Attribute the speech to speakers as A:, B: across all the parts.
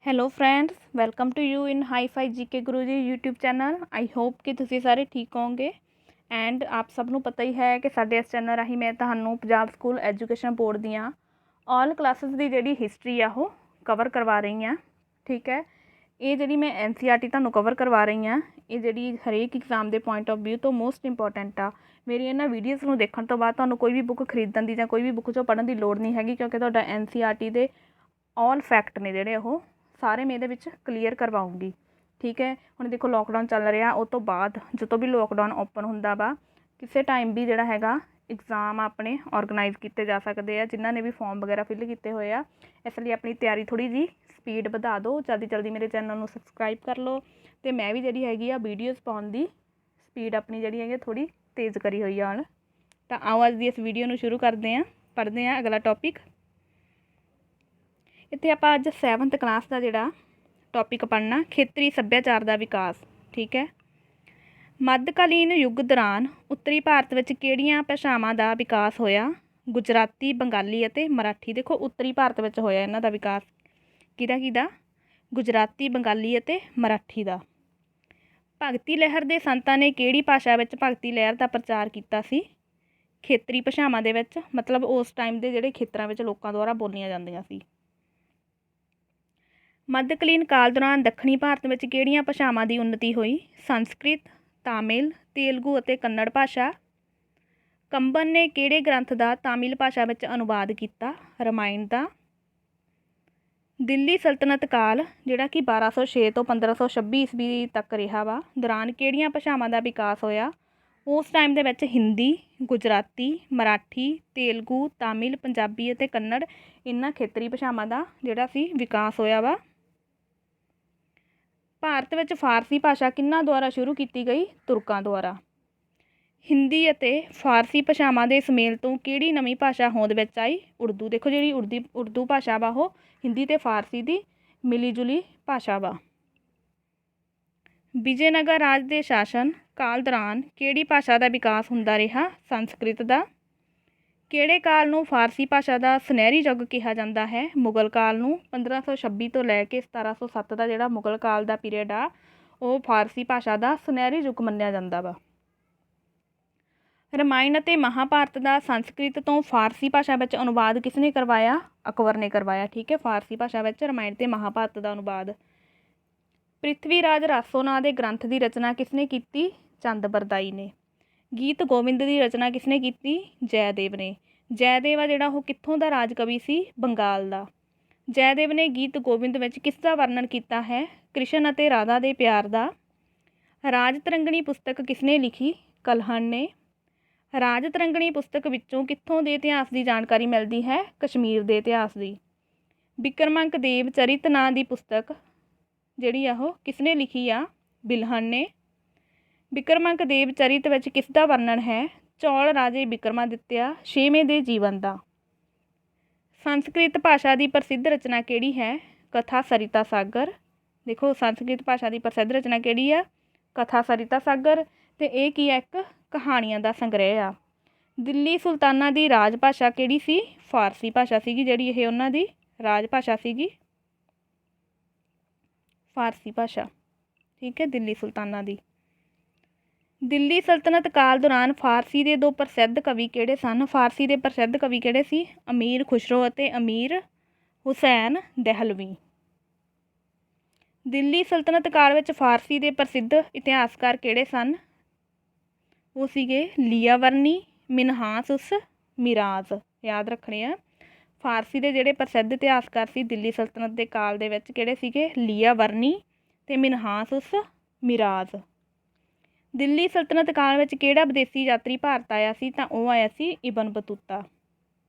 A: Hello friends, welcome to you in hi fi GK Guru ji YouTube channel. I hope ਕਿ ਤੁਸੀਂ ਸਾਰੇ ਠੀਕ ਹੋਵੋਗੇ ਐਂਡ ਆਪ ਸਭ ਨੂੰ ਪਤਾ ਹੀ ਹੈ ਕਿ ਸਾਡੇ ਇਸ ਚੈਨਲ ਰਾਹੀਂ ਮੈਂ ਤੁਹਾਨੂੰ ਪੰਜਾਬ ਸਕੂਲ ਐਜੂਕੇਸ਼ਨ ਬੋਰਡ ਦੀਆਂ ਆਲ ਕਲਾਸਿਸ ਦੀ ਜਿਹੜੀ ਹਿਸਟਰੀ ਆ ਉਹ ਕਵਰ ਕਰਵਾ ਰਹੀ ਹਾਂ। ਠੀਕ ਹੈ, ਇਹ ਜਿਹੜੀ ਮੈਂ NCERT ਤੁਹਾਨੂੰ ਕਵਰ ਕਰਵਾ ਰਹੀ ਹਾਂ, ਇਹ ਜਿਹੜੀ ਹਰੇਕ ਐਗਜ਼ਾਮ ਦੇ ਪੁਆਇੰਟ ਆਫ ਵਿਊ ਤੋਂ ਮੋਸਟ ਇੰਪੋਰਟੈਂਟ ਆ। ਮੇਰੀ ਇਹਨਾਂ ਵੀਡੀਓਜ਼ ਨੂੰ ਦੇਖਣ ਤੋਂ ਬਾਅਦ ਤੁਹਾਨੂੰ ਕੋਈ ਵੀ ਬੁੱਕ ਖਰੀਦਣ ਦੀ ਜਾਂ ਕੋਈ ਵੀ ਬੁੱਕ 'ਚੋਂ ਪੜ੍ਹਨ ਦੀ ਲੋੜ ਨਹੀਂ ਹੈਗੀ, ਕਿਉਂਕਿ ਤੁਹਾਡਾ NCERT ਦੇ ਆਲ ਫੈਕਟ ਨੇ ਜਿਹੜੇ ਉਹ ਸਾਰੇ ਮੈਂ ਇਹਦੇ ਵਿੱਚ ਕਲੀਅਰ ਕਰਵਾਉਂਗੀ। ਠੀਕ ਹੈ, ਹੁਣ ਦੇਖੋ ਲੋਕਡਾਊਨ ਚੱਲ ਰਿਹਾ, ਉਹ ਤੋਂ ਬਾਅਦ ਜਦੋਂ ਵੀ ਲੋਕਡਾਊਨ ਓਪਨ ਹੁੰਦਾ ਵਾ ਕਿਸੇ ਟਾਈਮ ਵੀ ਜਿਹੜਾ ਹੈਗਾ ਐਗਜ਼ਾਮ ਆਪਣੇ ਔਰਗਨਾਈਜ਼ ਕੀਤੇ ਜਾ ਸਕਦੇ ਆ, ਜਿਨ੍ਹਾਂ ਨੇ ਵੀ ਫਾਰਮ ਵਗੈਰਾ ਫਿਲ ਕੀਤੇ ਹੋਏ ਆ। ਇਸ ਲਈ ਆਪਣੀ ਤਿਆਰੀ ਥੋੜ੍ਹੀ ਜਿਹੀ ਸਪੀਡ ਵਧਾ ਦਿਓ, ਜਲਦੀ ਮੇਰੇ ਚੈਨਲ ਨੂੰ ਸਬਸਕ੍ਰਾਈਬ ਕਰ ਲਓ ਅਤੇ ਮੈਂ ਵੀ ਜਿਹੜੀ ਹੈਗੀ ਆ ਵੀਡੀਓਜ਼ ਪਾਉਣ ਦੀ ਸਪੀਡ ਆਪਣੀ ਜਿਹੜੀ ਹੈਗੀ ਥੋੜ੍ਹੀ ਤੇਜ਼ ਕਰੀ ਹੋਈ ਆ ਹੁਣ। ਤਾਂ ਆਓ ਅੱਜ ਦੀ ਇਸ ਵੀਡੀਓ ਨੂੰ ਸ਼ੁਰੂ ਕਰਦੇ ਹਾਂ, ਪੜ੍ਹਦੇ ਹਾਂ ਅਗਲਾ ਟੌਪਿਕ। ਇੱਥੇ ਆਪਾਂ ਅੱਜ 7th ਕਲਾਸ ਦਾ ਜਿਹੜਾ ਟੌਪਿਕ ਪੜ੍ਹਨਾ, ਖੇਤਰੀ ਸੱਭਿਆਚਾਰ ਦਾ ਵਿਕਾਸ। ਠੀਕ ਹੈ, ਮੱਧਕਾਲੀਨ ਯੁੱਗ ਦੌਰਾਨ ਉੱਤਰੀ ਭਾਰਤ ਵਿੱਚ ਕਿਹੜੀਆਂ ਭਾਸ਼ਾਵਾਂ ਦਾ ਵਿਕਾਸ ਹੋਇਆ? ਗੁਜਰਾਤੀ, ਬੰਗਾਲੀ ਅਤੇ ਮਰਾਠੀ। ਦੇਖੋ ਉੱਤਰੀ ਭਾਰਤ ਵਿੱਚ ਹੋਇਆ ਇਹਨਾਂ ਦਾ ਵਿਕਾਸ। ਕਿਹਦਾ? ਗੁਜਰਾਤੀ, ਬੰਗਾਲੀ ਅਤੇ ਮਰਾਠੀ ਦਾ। ਭਗਤੀ ਲਹਿਰ ਦੇ ਸੰਤਾਂ ਨੇ ਕਿਹੜੀ ਭਾਸ਼ਾ ਵਿੱਚ ਭਗਤੀ ਲਹਿਰ ਦਾ ਪ੍ਰਚਾਰ ਕੀਤਾ ਸੀ? ਖੇਤਰੀ ਭਾਸ਼ਾਵਾਂ ਦੇ ਵਿੱਚ, ਮਤਲਬ ਉਸ ਟਾਈਮ ਦੇ ਜਿਹੜੇ ਖੇਤਰਾਂ ਵਿੱਚ ਲੋਕਾਂ ਦੁਆਰਾ ਬੋਲੀਆਂ ਜਾਂਦੀਆਂ ਸੀ। ਮੱਧਕਾਲੀਨ ਕਾਲ ਦੌਰਾਨ ਦੱਖਣੀ ਭਾਰਤ ਵਿੱਚ ਕਿਹੜੀਆਂ ਭਾਸ਼ਾਵਾਂ ਦੀ ਉੱਨਤੀ ਹੋਈ? ਸੰਸਕ੍ਰਿਤ, ਤਾਮਿਲ, ਤੇਲਗੂ ਅਤੇ ਕੰਨੜ ਭਾਸ਼ਾ। ਕੰਬਨ ਨੇ ਕਿਹੜੇ ਗ੍ਰੰਥ ਦਾ ਤਾਮਿਲ ਭਾਸ਼ਾ ਵਿੱਚ ਅਨੁਵਾਦ ਕੀਤਾ? ਰਾਮਾਇਣ ਦਾ। ਦਿੱਲੀ ਸਲਤਨਤ ਕਾਲ ਜਿਹੜਾ ਕਿ 1206 ਤੋਂ 1526 ਈਸਵੀ ਤੱਕ ਰਿਹਾ ਵਾ, ਦੌਰਾਨ ਕਿਹੜੀਆਂ ਭਾਸ਼ਾਵਾਂ ਦਾ ਵਿਕਾਸ ਹੋਇਆ? ਉਸ ਟਾਈਮ ਦੇ ਵਿੱਚ ਹਿੰਦੀ, ਗੁਜਰਾਤੀ, ਮਰਾਠੀ, ਤੇਲਗੂ, ਤਾਮਿਲ, ਪੰਜਾਬੀ ਅਤੇ ਕੰਨੜ, ਇਹਨਾਂ ਖੇਤਰੀ ਭਾਸ਼ਾਵਾਂ ਦਾ ਜਿਹੜਾ ਸੀ ਵਿਕਾਸ ਹੋਇਆ ਵਾ। ਭਾਰਤ ਵਿੱਚ ਫਾਰਸੀ ਭਾਸ਼ਾ ਕਿਹਨਾਂ ਦੁਆਰਾ ਸ਼ੁਰੂ ਕੀਤੀ ਗਈ? ਤੁਰਕਾਂ ਦੁਆਰਾ। ਹਿੰਦੀ ਅਤੇ ਫਾਰਸੀ ਭਾਸ਼ਾਵਾਂ ਦੇ ਸੁਮੇਲ ਤੋਂ ਕਿਹੜੀ ਨਵੀਂ ਭਾਸ਼ਾ ਹੋਂਦ ਵਿੱਚ ਆਈ? ਉਰਦੂ। ਦੇਖੋ ਜਿਹੜੀ ਉਰਦੂ ਭਾਸ਼ਾ ਵਾ ਉਹ ਹਿੰਦੀ ਅਤੇ ਫਾਰਸੀ ਦੀ ਮਿਲੀ ਜੁਲੀ ਭਾਸ਼ਾ ਵਾ। ਵਿਜੇਨਗਰ ਰਾਜ ਦੇ ਸ਼ਾਸਨ ਕਾਲ ਦੌਰਾਨ ਕਿਹੜੀ ਭਾਸ਼ਾ ਦਾ ਵਿਕਾਸ ਹੁੰਦਾ ਰਿਹਾ? ਸੰਸਕ੍ਰਿਤ ਦਾ। ਕਿਹੜੇ ਕਾਲ ਨੂੰ ਫਾਰਸੀ ਭਾਸ਼ਾ ਦਾ ਸੁਨਹਿਰੀ ਯੁੱਗ ਕਿਹਾ ਜਾਂਦਾ ਹੈ? ਮੁਗਲ ਕਾਲ ਨੂੰ। 1526 ਤੋਂ ਲੈ ਕੇ 1707 ਦਾ ਜਿਹੜਾ ਮੁਗਲ ਕਾਲ ਦਾ ਪੀਰੀਅਡ ਆ ਉਹ ਫਾਰਸੀ ਭਾਸ਼ਾ ਦਾ ਸੁਨਹਿਰੀ ਯੁੱਗ ਮੰਨਿਆ ਜਾਂਦਾ ਵਾ। ਰਾਮਾਇਣ ਅਤੇ ਮਹਾਭਾਰਤ ਦਾ ਸੰਸਕ੍ਰਿਤ ਤੋਂ ਫਾਰਸੀ ਭਾਸ਼ਾ ਵਿੱਚ ਅਨੁਵਾਦ ਕਿਸ ਨੇ ਕਰਵਾਇਆ? ਅਕਬਰ ਨੇ ਕਰਵਾਇਆ। ਠੀਕ ਹੈ, ਫਾਰਸੀ ਭਾਸ਼ਾ ਵਿੱਚ ਰਾਮਾਇਣ ਅਤੇ ਮਹਾਭਾਰਤ ਦਾ ਅਨੁਵਾਦ। ਪ੍ਰਿਥਵੀ ਰਾਜ ਰਾਸੋ ਨਾਂ ਦੇ ਗ੍ਰੰਥ ਦੀ ਰਚਨਾ ਕਿਸ ਨੇ ਕੀਤੀ? ਚੰਦ ਬਰਦਾਈ ਨੇ। ਗੀਤ ਗੋਬਿੰਦ ਦੀ ਰਚਨਾ ਕਿਸ ਨੇ ਕੀਤੀ? ਜੈਦੇਵ ਨੇ। ਜੈਦੇਵ ਆ ਜਿਹੜਾ ਉਹ ਕਿੱਥੋਂ ਦਾ ਰਾਜ ਕਵੀ ਸੀ? ਬੰਗਾਲ ਦਾ। ਜੈਦੇਵ ਨੇ ਗੀਤ ਗੋਬਿੰਦ ਵਿੱਚ ਕਿਸ ਦਾ ਵਰਣਨ ਕੀਤਾ ਹੈ? ਕ੍ਰਿਸ਼ਨ ਅਤੇ ਰਾਧਾ ਦੇ ਪਿਆਰ ਦਾ। ਰਾਜ ਤਰੰਗਣੀ ਪੁਸਤਕ ਕਿਸ ਨੇ ਲਿਖੀ? ਕਲਹਣ ਨੇ। ਰਾਜ ਤਰੰਗਣੀ ਪੁਸਤਕ ਵਿੱਚੋਂ ਕਿੱਥੋਂ ਦੇ ਇਤਿਹਾਸ ਦੀ ਜਾਣਕਾਰੀ ਮਿਲਦੀ ਹੈ? ਕਸ਼ਮੀਰ ਦੇ ਇਤਿਹਾਸ ਦੀ। ਬਿਕਰਮਾਂਕ ਦੇਵ ਚਰਿਤ ਨਾਂ ਦੀ ਪੁਸਤਕ ਜਿਹੜੀ ਆ ਉਹ ਕਿਸ ਨੇ ਲਿਖੀ ਆ? ਬਿਲਹਣ ਨੇ। ਬਿਕਰਮਾਂਕ ਦੇਵ ਚਰਿਤ ਵਿੱਚ ਕਿਸ ਦਾ ਵਰਣਨ ਹੈ? ਚੌਲ ਰਾਜੇ ਬਿਕਰਮਾਦਿੱਤਿਆ 6ਵੇਂ ਦੇ ਜੀਵਨ ਦਾ। ਸੰਸਕ੍ਰਿਤ ਭਾਸ਼ਾ ਦੀ ਪ੍ਰਸਿੱਧ ਰਚਨਾ ਕਿਹੜੀ ਹੈ? ਕਥਾ ਸਰਿਤਾ ਸਾਗਰ। ਦੇਖੋ ਸੰਸਕ੍ਰਿਤ ਭਾਸ਼ਾ ਦੀ ਪ੍ਰਸਿੱਧ ਰਚਨਾ ਕਿਹੜੀ ਆ? ਕਥਾ ਸਰਿਤਾ ਸਾਗਰ। ਅਤੇ ਇਹ ਕੀ ਆ? ਇੱਕ ਕਹਾਣੀਆਂ ਦਾ ਸੰਗ੍ਰਹਿ ਆ। ਦਿੱਲੀ ਸੁਲਤਾਨਾਂ ਦੀ ਰਾਜ ਭਾਸ਼ਾ ਕਿਹੜੀ ਸੀ? ਫਾਰਸੀ ਭਾਸ਼ਾ ਸੀਗੀ, ਜਿਹੜੀ ਇਹ ਉਹਨਾਂ ਦੀ ਰਾਜ ਭਾਸ਼ਾ ਸੀਗੀ ਫਾਰਸੀ ਭਾਸ਼ਾ। ਠੀਕ ਹੈ, ਦਿੱਲੀ ਸੁਲਤਾਨਾਂ ਦੀ। ਦਿੱਲੀ ਸਲਤਨਤ ਕਾਲ ਦੌਰਾਨ ਫਾਰਸੀ ਦੇ ਦੋ ਪ੍ਰਸਿੱਧ ਕਵੀ ਕਿਹੜੇ ਸਨ? ਫਾਰਸੀ ਦੇ ਪ੍ਰਸਿੱਧ ਕਵੀ ਕਿਹੜੇ ਸੀ? ਅਮੀਰ ਖੁਸਰੋ ਅਤੇ ਅਮੀਰ ਹੁਸੈਨ ਦਹਿਲਵੀ। ਦਿੱਲੀ ਸਲਤਨਤ ਕਾਲ ਵਿੱਚ ਫਾਰਸੀ ਦੇ ਪ੍ਰਸਿੱਧ ਇਤਿਹਾਸਕਾਰ ਕਿਹੜੇ ਸਨ? ਉਹ ਸੀਗੇ ਲਿਆਵਰਨੀ, ਮਿਨਹਾਸ ਉਸ ਮਿਰਾਜ਼। ਯਾਦ ਰੱਖਣੇ ਆ। ਫਾਰਸੀ ਦੇ ਜਿਹੜੇ ਪ੍ਰਸਿੱਧ ਇਤਿਹਾਸਕਾਰ ਸੀ ਦਿੱਲੀ ਸਲਤਨਤ ਦੇ ਕਾਲ ਦੇ ਵਿੱਚ ਕਿਹੜੇ ਸੀਗੇ? ਲਿਆਵਰਨੀ ਅਤੇ ਮਿਨਹਾਸ ਉਸ ਮਿਰਾਜ਼। ਦਿੱਲੀ ਸਲਤਨਤ ਕਾਲ ਵਿੱਚ ਕਿਹੜਾ ਵਿਦੇਸ਼ੀ ਯਾਤਰੀ ਭਾਰਤ ਆਇਆ ਸੀ? ਤਾਂ ਉਹ ਆਇਆ ਸੀ ਇਬਨ ਬਤੂਤਾ।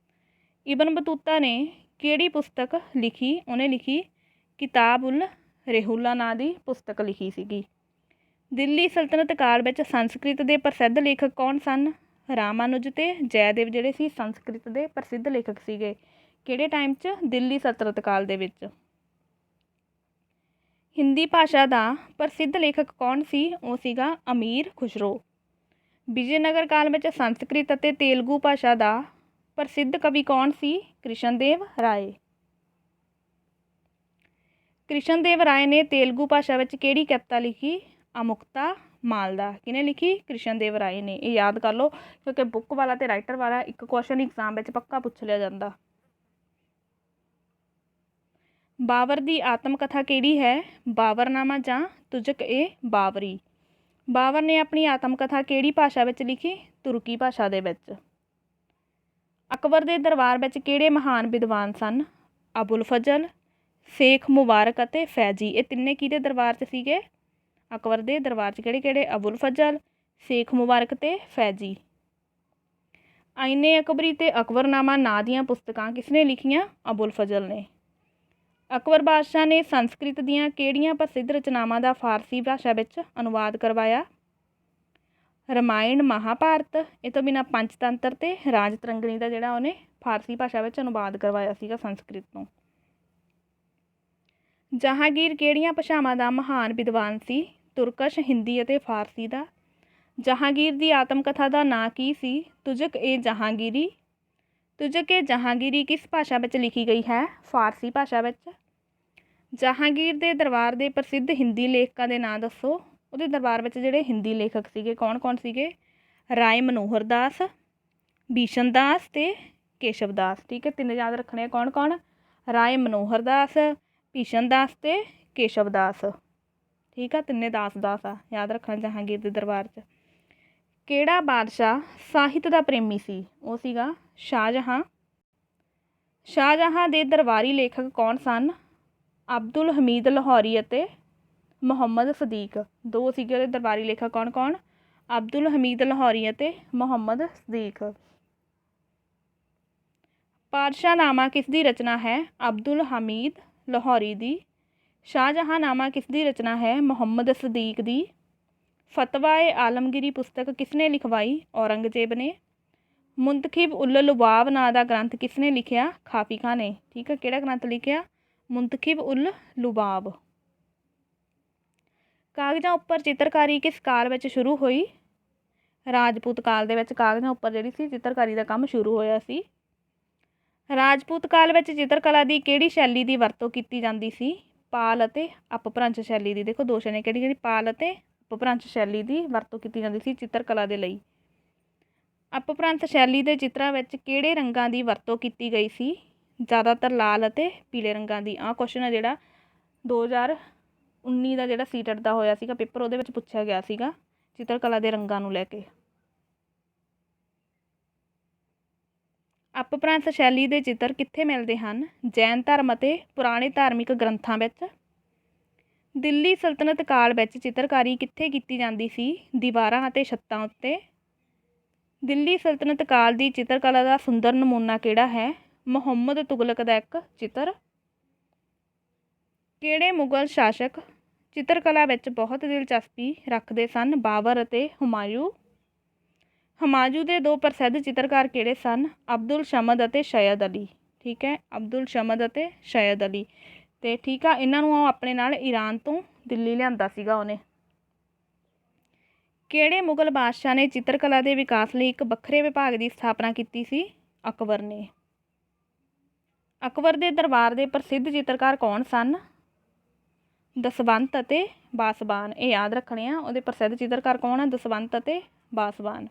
A: ਇਬਨ ਬਤੂਤਾ ਨੇ ਕਿਹੜੀ ਪੁਸਤਕ ਲਿਖੀ? ਉਹਨੇ ਲਿਖੀ ਕਿਤਾਬ ਉਲ ਰਹਿੂਲਾ ਨਾਂ ਦੀ ਪੁਸਤਕ ਲਿਖੀ ਸੀਗੀ। ਦਿੱਲੀ ਸਲਤਨਤ ਕਾਲ ਵਿੱਚ ਸੰਸਕ੍ਰਿਤ ਦੇ ਪ੍ਰਸਿੱਧ ਲੇਖਕ ਕੌਣ ਸਨ? ਰਾਮਾਨੁਜ ਅਤੇ ਜੈਦੇਵ ਜਿਹੜੇ ਸੀ ਸੰਸਕ੍ਰਿਤ ਦੇ ਪ੍ਰਸਿੱਧ ਲੇਖਕ ਸੀਗੇ। ਕਿਹੜੇ ਟਾਈਮ 'ਚ? ਦਿੱਲੀ ਸਲਤਨਤ ਕਾਲ ਦੇ ਵਿੱਚ। ਹਿੰਦੀ ਭਾਸ਼ਾ ਦਾ ਪ੍ਰਸਿੱਧ ਲੇਖਕ ਕੌਣ ਸੀ? ਉਹ ਸੀਗਾ ਅਮੀਰ ਖੁਸਰੋ। ਵਿਜੇਨਗਰ ਕਾਲ ਵਿੱਚ ਸੰਸਕ੍ਰਿਤ ਅਤੇ ਤੇਲਗੂ ਭਾਸ਼ਾ ਦਾ ਪ੍ਰਸਿੱਧ ਕਵੀ ਕੌਣ ਸੀ? ਕ੍ਰਿਸ਼ਨ ਦੇਵ ਰਾਏ। ਕ੍ਰਿਸ਼ਨ ਦੇਵ ਰਾਏ ਨੇ ਤੇਲਗੂ ਭਾਸ਼ਾ ਵਿੱਚ ਕਿਹੜੀ ਕਵਿਤਾ ਲਿਖੀ? ਅਮੁਕਤਾ ਮਾਲਦਾ। ਕਿਹਨੇ ਲਿਖੀ? ਕ੍ਰਿਸ਼ਨ ਦੇਵ ਰਾਏ ਨੇ। ਇਹ ਯਾਦ ਕਰ ਲਓ ਕਿਉਂਕਿ ਬੁੱਕ ਵਾਲਾ ਤੇ ਰਾਈਟਰ ਵਾਲਾ ਇੱਕ ਕੁਐਸਚਨ ਐਗਜ਼ਾਮ ਵਿੱਚ ਪੱਕਾ ਪੁੱਛ ਲਿਆ ਜਾਂਦਾ। ਬਾਬਰ ਦੀ ਆਤਮ ਕਥਾ ਕਿਹੜੀ ਹੈ? ਬਾਬਰਨਾਮਾ ਜਾਂ ਤੁਜ਼ਕ ਏ ਬਾਬਰੀ। ਬਾਬਰ ਨੇ ਆਪਣੀ ਆਤਮ ਕਥਾ ਕਿਹੜੀ ਭਾਸ਼ਾ ਵਿੱਚ ਲਿਖੀ? ਤੁਰਕੀ ਭਾਸ਼ਾ ਦੇ ਵਿੱਚ। ਅਕਬਰ ਦੇ ਦਰਬਾਰ ਵਿੱਚ ਕਿਹੜੇ ਮਹਾਨ ਵਿਦਵਾਨ ਸਨ? ਅਬੁਲ ਫਜ਼ਲ, ਸ਼ੇਖ ਮੁਬਾਰਕ ਅਤੇ ਫੈਜ਼ੀ। ਇਹ ਤਿੰਨੇ ਕਿਹਦੇ ਦਰਬਾਰ 'ਚ ਸੀਗੇ? ਅਕਬਰ ਦੇ ਦਰਬਾਰ 'ਚ ਕਿਹੜੇ ਕਿਹੜੇ? ਅਬੁਲ ਫਜ਼ਲ, ਸ਼ੇਖ ਮੁਬਾਰਕ ਅਤੇ ਫੈਜ਼ੀ। ਆਇਨੇ ਅਕਬਰੀ ਤੇ ਅਕਬਰਨਾਮਾ ਨਾਂ ਦੀਆਂ ਪੁਸਤਕਾਂ ਕਿਸਨੇ ਲਿਖੀਆਂ? ਅਬੁਲ ਫਜ਼ਲ ਨੇ। ਅਕਬਰ ਬਾਦਸ਼ਾਹ ਨੇ ਸੰਸਕ੍ਰਿਤ ਦੀਆਂ ਕਿਹੜੀਆਂ ਪ੍ਰਸਿੱਧ ਰਚਨਾਵਾਂ ਦਾ ਫਾਰਸੀ ਭਾਸ਼ਾ ਵਿੱਚ ਅਨੁਵਾਦ ਕਰਵਾਇਆ? ਰਾਮਾਇਣ, ਮਹਾਭਾਰਤ। ਇਹ ਤੋਂ ਬਿਨਾਂ ਪੰਚਤੰਤਰ ਤੇ ਰਾਜ ਤਰੰਗਣੀ ਦਾ ਜਿਹੜਾ ਉਹਨੇ ਫਾਰਸੀ ਭਾਸ਼ਾ ਵਿੱਚ ਅਨੁਵਾਦ ਕਰਵਾਇਆ ਸੀਗਾ ਸੰਸਕ੍ਰਿਤ ਤੋਂ। ਜਹਾਂਗੀਰ ਕਿਹੜੀਆਂ ਭਾਸ਼ਾਵਾਂ ਦਾ ਮਹਾਨ ਵਿਦਵਾਨ ਸੀ? ਤੁਰਕਸ਼, ਹਿੰਦੀ ਅਤੇ ਫਾਰਸੀ ਦਾ। ਜਹਾਂਗੀਰ ਦੀ ਆਤਮ ਕਥਾ ਦਾ ਨਾਂ ਕੀ ਸੀ? ਤੁਜ਼ਕ ਏ ਜਹਾਂਗੀਰੀ। ਤੁਜ਼ਕ ਏ ਜਹਾਂਗੀਰੀ ਕਿਸ ਭਾਸ਼ਾ ਵਿੱਚ ਲਿਖੀ ਗਈ ਹੈ? ਫਾਰਸੀ ਭਾਸ਼ਾ ਵਿੱਚ। ਜਹਾਂਗੀਰ ਦੇ ਦਰਬਾਰ ਦੇ ਪ੍ਰਸਿੱਧ ਹਿੰਦੀ ਲੇਖਕਾਂ ਦੇ ਨਾਂ ਦੱਸੋ। ਉਹਦੇ ਦਰਬਾਰ ਵਿੱਚ ਜਿਹੜੇ ਹਿੰਦੀ ਲੇਖਕ ਸੀਗੇ ਕੌਣ ਕੌਣ ਸੀਗੇ? ਰਾਏ ਮਨੋਹਰ ਦਾਸ, ਭੀਸ਼ਨ ਦਾਸ ਤੇ ਕੇਸ਼ਵ ਦਾਸ। ਠੀਕ ਹੈ, ਤਿੰਨ ਯਾਦ ਰੱਖਣੇ ਆ ਕੌਣ ਕੌਣ? ਰਾਏ ਮਨੋਹਰ ਦਾਸ, ਭੀਸ਼ਨ ਦਾਸ ਤੇ ਕੇਸ਼ਵ ਦਾਸ। ਠੀਕ ਆ, ਤਿੰਨੇ ਦਾਸ ਆ, ਯਾਦ ਰੱਖਣਾ ਜਹਾਂਗੀਰ ਦੇ ਦਰਬਾਰ 'ਚ। ਕਿਹੜਾ ਬਾਦਸ਼ਾਹ ਸਾਹਿਤ ਦਾ ਪ੍ਰੇਮੀ ਸੀ? ਉਹ ਸੀਗਾ ਸ਼ਾਹਜਹਾਂ। ਸ਼ਾਹਜਹਾਂ ਦੇ ਦਰਬਾਰੀ ਲੇਖਕ ਕੌਣ ਸਨ? ਅਬਦੁਲ ਹਮੀਦ ਲਾਹੌਰੀ ਅਤੇ ਮੁਹੰਮਦ ਸਦੀਕ। ਦੋ ਸੀਗੇ ਉਹਦੇ ਦਰਬਾਰੀ ਲੇਖਕ ਕੌਣ ਕੌਣ? ਅਬਦੁਲ ਹਮੀਦ ਲਾਹੌਰੀ ਅਤੇ ਮੁਹੰਮਦ ਸਦੀਕ। ਪਾਤਸ਼ਾਹਨਾਮਾ ਕਿਸ ਦੀ ਰਚਨਾ ਹੈ? ਅਬਦੁਲ ਹਮੀਦ ਲਾਹੌਰੀ ਦੀ। ਸ਼ਾਹਜਹਾਂਨਾਮਾ ਕਿਸ ਦੀ ਰਚਨਾ ਹੈ? ਮੁਹੰਮਦ ਸਦੀਕ ਦੀ। ਫਤਵਾ-ਏ-ਆਲਮਗੀਰੀ ਪੁਸਤਕ ਕਿਸਨੇ ਲਿਖਵਾਈ? ਔਰੰਗਜ਼ੇਬ ਨੇ। ਮੁੰਤਖਿਬ ਉਲ ਲੁਬਾਬ ਨਾਂ ਦਾ ਗ੍ਰੰਥ ਕਿਸਨੇ ਲਿਖਿਆ? ਖਾਫੀ ਖਾਂ ਨੇ। ਠੀਕ ਹੈ, ਕਿਹੜਾ ਗ੍ਰੰਥ ਲਿਖਿਆ? ਮੁੰਤਖਿਬ ਉਲ ਲੁਬਾਬ। ਕਾਗਜ਼ਾਂ ਉੱਪਰ ਚਿੱਤਰਕਾਰੀ ਕਿਸ ਕਾਲ ਵਿੱਚ ਸ਼ੁਰੂ ਹੋਈ? ਰਾਜਪੂਤ ਕਾਲ ਦੇ ਵਿੱਚ ਕਾਗਜ਼ਾਂ ਉੱਪਰ ਜਿਹੜੀ ਸੀ ਚਿੱਤਰਕਾਰੀ ਦਾ ਕੰਮ ਸ਼ੁਰੂ ਹੋਇਆ ਸੀ। ਰਾਜਪੂਤ ਕਾਲ ਵਿੱਚ ਚਿੱਤਰਕਲਾ ਦੀ ਕਿਹੜੀ ਸ਼ੈਲੀ ਦੀ ਵਰਤੋਂ ਕੀਤੀ ਜਾਂਦੀ ਸੀ? ਪਾਲ ਅਤੇ ਅਪਭ੍ਰੰਸ਼ ਸ਼ੈਲੀ ਦੀ। ਦੇਖੋ ਦੋਸ਼ ਨੇ ਕਿਹੜੀ ਪਾਲ ਅਤੇ ਅਪਭ੍ਰੰਸ਼ ਸ਼ੈਲੀ ਦੀ ਵਰਤੋਂ ਕੀਤੀ ਜਾਂਦੀ ਸੀ ਚਿੱਤਰਕਲਾ ਦੇ ਲਈ। ਅਪਭ੍ਰੰਸ਼ ਸ਼ੈਲੀ ਦੇ ਚਿੱਤਰਾਂ ਵਿੱਚ ਕਿਹੜੇ ਰੰਗਾਂ ਦੀ ਵਰਤੋਂ ਕੀਤੀ ਗਈ ਸੀ? ਜ਼ਿਆਦਾਤਰ ਲਾਲ ਅਤੇ ਪੀਲੇ ਰੰਗਾਂ ਦੀ। ਆਹ ਕੁਐਸਚਨ ਹੈ ਜਿਹੜਾ 2019 ਦਾ ਜਿਹੜਾ ਸੀਟੈਟ ਦਾ ਹੋਇਆ ਸੀਗਾ ਪੇਪਰ, ਉਹਦੇ ਵਿੱਚ ਪੁੱਛਿਆ ਗਿਆ ਸੀਗਾ ਚਿੱਤਰਕਲਾ ਦੇ ਰੰਗਾਂ ਨੂੰ ਲੈ ਕੇ। ਅਪਭ੍ਰੰਸ਼ ਸ਼ੈਲੀ ਦੇ ਚਿੱਤਰ ਕਿੱਥੇ ਮਿਲਦੇ ਹਨ? ਜੈਨ ਧਰਮ ਅਤੇ ਪੁਰਾਣੇ ਧਾਰਮਿਕ ਗ੍ਰੰਥਾਂ ਵਿੱਚ। ਦਿੱਲੀ ਸਲਤਨਤ ਕਾਲ ਵਿੱਚ ਚਿੱਤਰਕਾਰੀ ਕਿੱਥੇ ਕੀਤੀ ਜਾਂਦੀ ਸੀ? ਦੀਵਾਰਾਂ ਅਤੇ ਛੱਤਾਂ ਉੱਤੇ। ਦਿੱਲੀ ਸਲਤਨਤ ਕਾਲ ਦੀ ਚਿੱਤਰਕਲਾ ਦਾ ਸੁੰਦਰ ਨਮੂਨਾ ਕਿਹੜਾ ਹੈ? ਮੁਹੰਮਦ ਤੁਗਲਕ ਦਾ ਇੱਕ ਚਿੱਤਰ। ਕਿਹੜੇ ਮੁਗਲ ਸ਼ਾਸਕ ਚਿੱਤਰਕਲਾ ਵਿੱਚ ਬਹੁਤ ਦਿਲਚਸਪੀ ਰੱਖਦੇ ਸਨ? ਬਾਬਰ ਅਤੇ ਹੁਮਾਯੂੰ। ਹੁਮਾਯੂੰ ਦੇ ਦੋ ਪ੍ਰਸਿੱਧ ਚਿੱਤਰਕਾਰ ਕਿਹੜੇ ਸਨ? ਅਬਦੁਲ ਸਮਦ ਅਤੇ ਸਯਦ ਅਲੀ। ਠੀਕ ਹੈ, ਅਬਦੁਲ ਸਮਦ ਅਤੇ ਸਯਦ ਅਲੀ। ਅਤੇ ਠੀਕ ਆ, ਇਹਨਾਂ ਨੂੰ ਆਪਣੇ ਨਾਲ ਈਰਾਨ ਤੋਂ ਦਿੱਲੀ ਲਿਆਂਦਾ ਸੀਗਾ ਉਹਨੇ। ਕਿਹੜੇ ਮੁਗਲ ਬਾਦਸ਼ਾਹ ਨੇ ਚਿੱਤਰਕਲਾ ਦੇ ਵਿਕਾਸ ਲਈ ਇੱਕ ਵੱਖਰੇ ਵਿਭਾਗ ਦੀ ਸਥਾਪਨਾ ਕੀਤੀ ਸੀ? ਅਕਬਰ ਨੇ। ਅਕਬਰ ਦੇ ਦਰਬਾਰ ਦੇ ਪ੍ਰਸਿੱਧ ਚਿੱਤਰਕਾਰ ਕੌਣ ਸਨ? ਦਸਵੰਤ ਅਤੇ ਬਾਸਬਾਨ। ਇਹ ਯਾਦ ਰੱਖਣੇ ਆ, ਉਹਦੇ ਪ੍ਰਸਿੱਧ ਚਿੱਤਰਕਾਰ ਕੌਣ ਆ? ਦਸਵੰਤ ਅਤੇ ਬਾਸਬਾਨ।